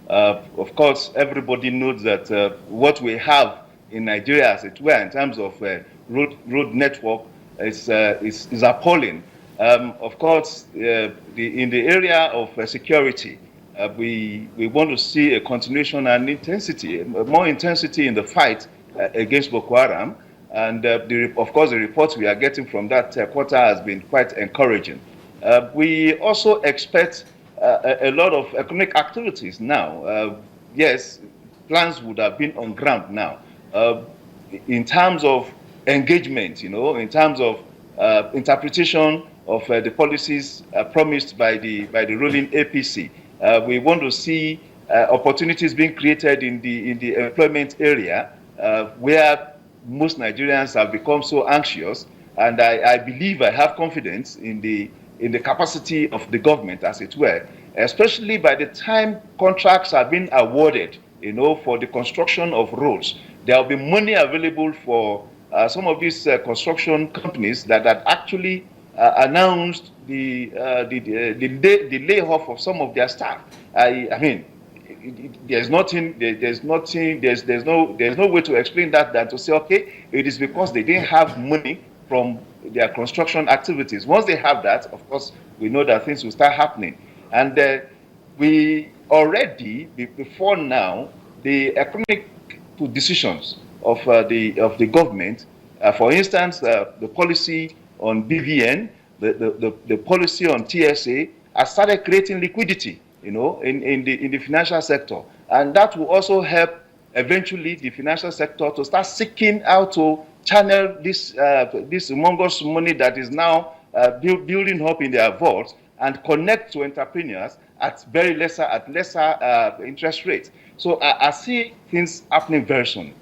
Of course, everybody knows that what we have in Nigeria, as it were, in terms of road network, is appalling. Of course, in the area of security, we want to see a continuation and intensity, more intensity in the fight against Boko Haram. And of course, the reports we are getting from that quarter has been quite encouraging. We also expect a lot of economic activities now. Yes, plans would have been on ground now. In terms of engagement, in terms of interpretation of the policies promised by the ruling APC, we want to see opportunities being created in the employment area, where most Nigerians have become so anxious. And I believe, I have confidence in the capacity of the government, as it were, especially by the time contracts are being awarded, for the construction of roads. There will be money available for some of these construction companies that had actually announced the layoff of some of their staff. I mean, there's no way to explain that than to say, okay, it is because they didn't have money from their construction activities. Once they have that, of course, we know that things will start happening. And we already, before now, the economic decisions of the government, for instance, the policy on BVN, the policy on TSA, has started creating liquidity, in the financial sector, and that will also help eventually the financial sector to start seeking how to channel this humongous money that is now building up in their vaults and connect to entrepreneurs at lesser interest rates. So I see things happening very soon.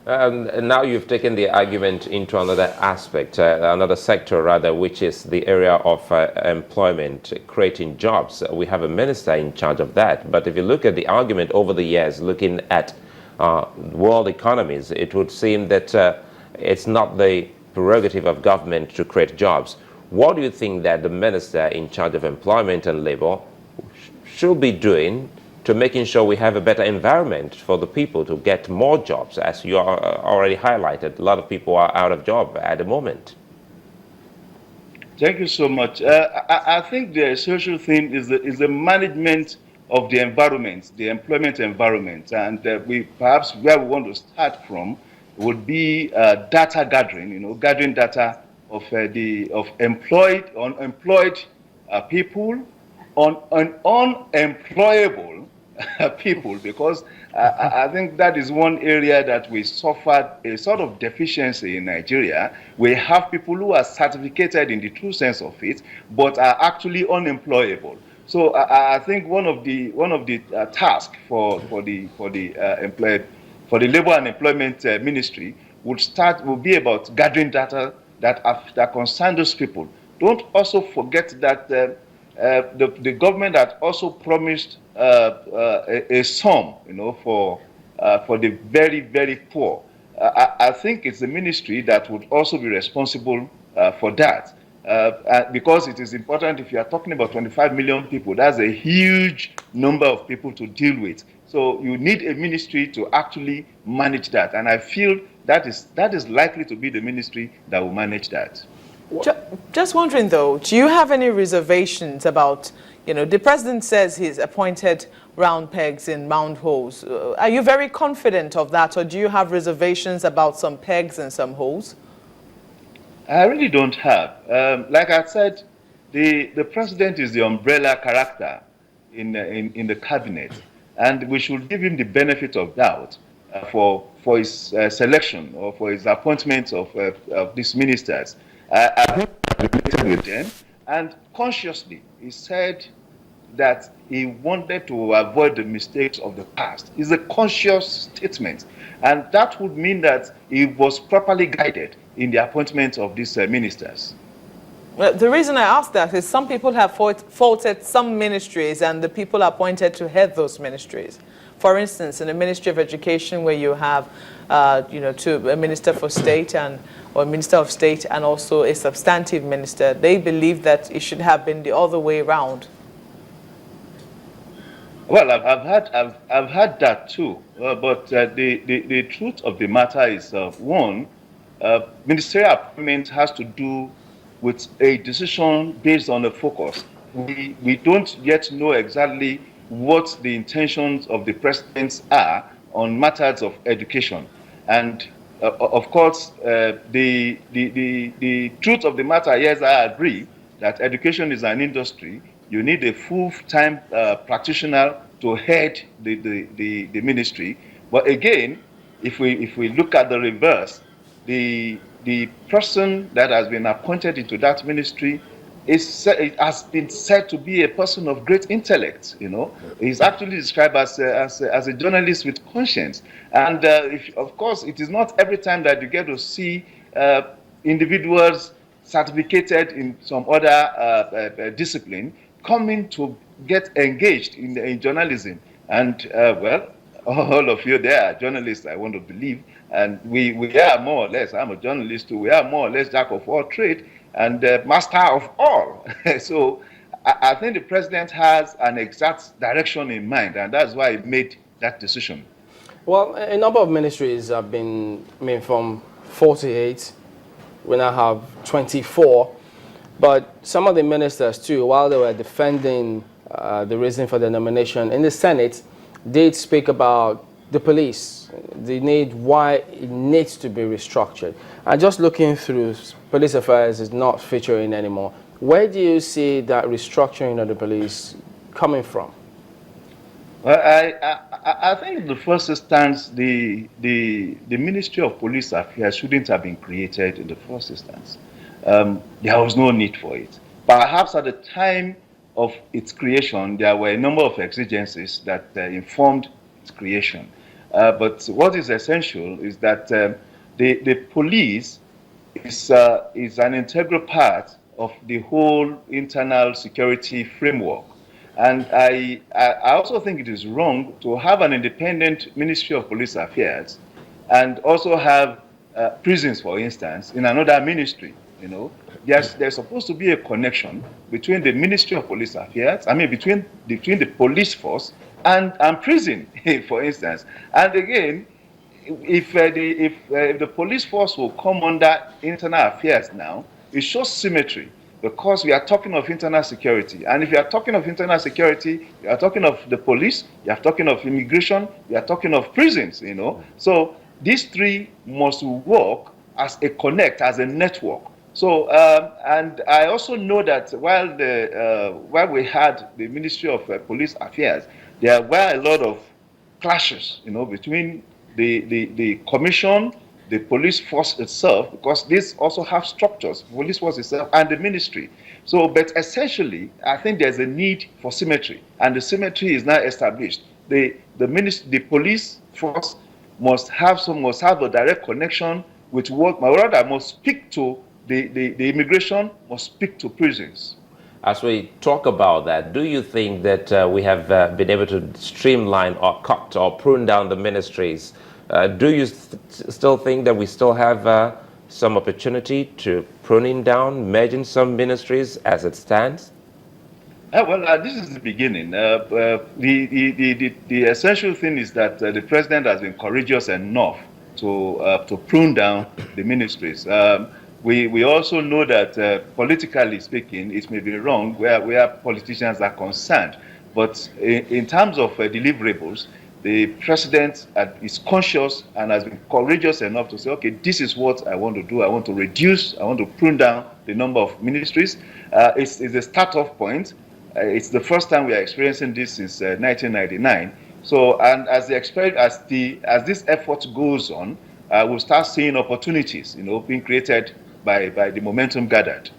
And now you've taken the argument into another aspect, another sector rather, which is the area of employment, creating jobs. We have a minister in charge of that. But if you look at the argument over the years, looking at world economies, it would seem that it's not the prerogative of government to create jobs. What do you think that the minister in charge of employment and labor should be doing to making sure we have a better environment for the people to get more jobs? As you already highlighted, a lot of people are out of job at the moment. Thank you so much. I think the essential thing is the management of the environment, the employment environment, and perhaps where we want to start from would be data gathering. Gathering data of employed, unemployed people, on unemployable people, because I think that is one area that we suffered a sort of deficiency in Nigeria. We have people who are certificated in the true sense of it, but are actually unemployable. So I think one of the tasks for the Labor and Employment Ministry will be about gathering data that concern those people. Don't also forget that the government had also promised a sum, for the very, very poor. I think it's the ministry that would also be responsible for that, because it is important. If you are talking about 25 million people, that's a huge number of people to deal with. So you need a ministry to actually manage that, and I feel that is likely to be the ministry that will manage that. Just wondering though, do you have any reservations about, the president says he's appointed round pegs in round holes. Are you very confident of that, or do you have reservations about some pegs and some holes? I really don't have. Like I said, the president is the umbrella character in the cabinet, and we should give him the benefit of doubt for his selection or for his appointment of these ministers. I related with them, and consciously he said that he wanted to avoid the mistakes of the past. It's a conscious statement, and that would mean that he was properly guided in the appointment of these ministers. Well, the reason I ask that is some people have faulted some ministries and the people appointed to head those ministries. For instance, in the Ministry of Education, where you have, a minister for state or minister of state and also a substantive minister, they believe that it should have been the other way around. Well, I've had that too, but the truth of the matter is, one, ministerial appointment has to do with a decision based on a focus. We don't yet know exactly what the intentions of the presidents are on matters of education, and of course, the truth of the matter, yes, I agree that education is an industry. You need a full-time practitioner to head the ministry. But again, if we look at the reverse, the person that has been appointed into that ministry it has been said to be a person of great intellect. He's actually described as a journalist with conscience. And of course, it is not every time that you get to see individuals certificated in some other discipline coming to get engaged in journalism. And well, all of you there are journalists, I want to believe, and we are more or less, I'm a journalist too, we are more or less jack of all trade and master of all. So I think the president has an exact direction in mind, and that's why he made that decision. Well, a number of ministries have been, from 48, we now have 24. But some of the ministers too, while they were defending the reason for the nomination in the Senate, did speak about the police, the need, why it needs to be restructured. And just looking through, police affairs is not featuring anymore. Where do you see that restructuring of the police coming from? Well, I think in the first instance, the Ministry of Police Affairs shouldn't have been created in the first instance. There was no need for it. Perhaps at the time of its creation, there were a number of exigencies that informed its creation. But what is essential is that the police is an integral part of the whole internal security framework. And I also think it is wrong to have an independent Ministry of Police Affairs and also have prisons, for instance, in another ministry. There's supposed to be a connection between the Ministry of Police Affairs, between the police force and prison, for instance. And again, if the police force will come under internal affairs now, it shows symmetry, because we are talking of internal security. And if you are talking of internal security, you are talking of the police, you are talking of immigration, you are talking of prisons, So these three must work as a connect, as a network. So, and I also know that while we had the Ministry of Police Affairs, there were a lot of clashes, between the commission, the police force itself, because these also have structures, police force itself and the ministry. So, but essentially, I think there's a need for symmetry, and the symmetry is now established. The police force must have a direct connection with what, rather, must speak to the immigration, must speak to prisons. As we talk about that, do you think that we have been able to streamline or cut or prune down the ministries? Do you still think that we still have some opportunity to pruning down, merging some ministries as it stands? Well, this is the beginning. The essential thing is that the president has been courageous enough to prune down the ministries. We also know that politically speaking, it may be wrong where politicians are concerned. But in terms of deliverables, the president is conscious and has been courageous enough to say, okay, this is what I want to do. I want to prune down the number of ministries. It's a start-off point. It's the first time we are experiencing this since 1999. So, and as this effort goes on, we'll start seeing opportunities, being created by the momentum gathered.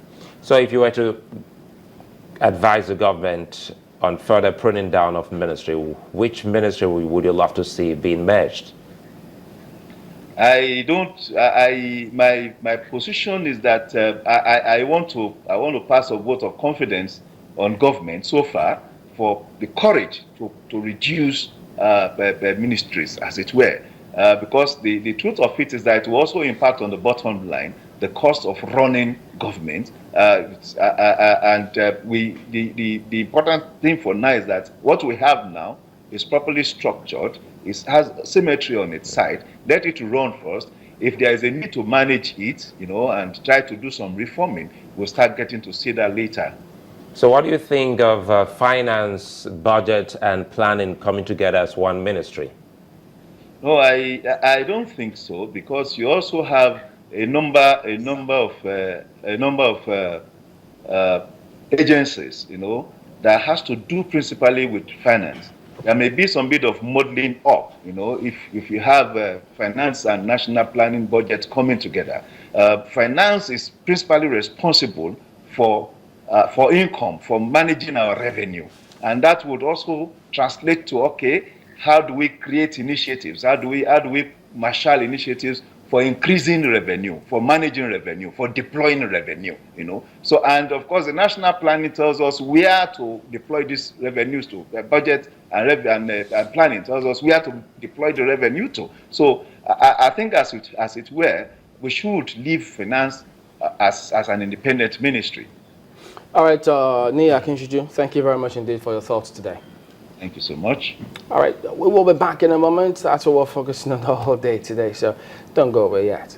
So if you were to advise the government on further pruning down of ministry, which ministry would you love to see being merged? My position is that I want to pass a vote of confidence on government so far for the courage to reduce ministries, as it were. Because the truth of it is that it will also impact on the bottom line, the cost of running government. The important thing for now is that what we have now is properly structured. It has symmetry on its side. Let it run first. If there is a need to manage it, and try to do some reforming, we'll start getting to see that later. So what do you think of finance, budget, and planning coming together as one ministry? No, I don't think so, because you also have a number of agencies, that has to do principally with finance. There may be some bit of modeling up, if you have finance and national planning budget coming together. Finance is principally responsible for income, for managing our revenue, and that would also translate to, okay, how do we create initiatives? How do we marshal initiatives for increasing revenue, for managing revenue, for deploying revenue? So, and of course, the national planning tells us where to deploy these revenues to. Budget and planning tells us where to deploy the revenue to. So, I think, as it were, we should leave finance as an independent ministry. All right, Niyi Akinsiju, thank you very much indeed for your thoughts today. Thank you so much. All right, we will be back in a moment. That's what we're focusing on the whole day today, so don't go away yet.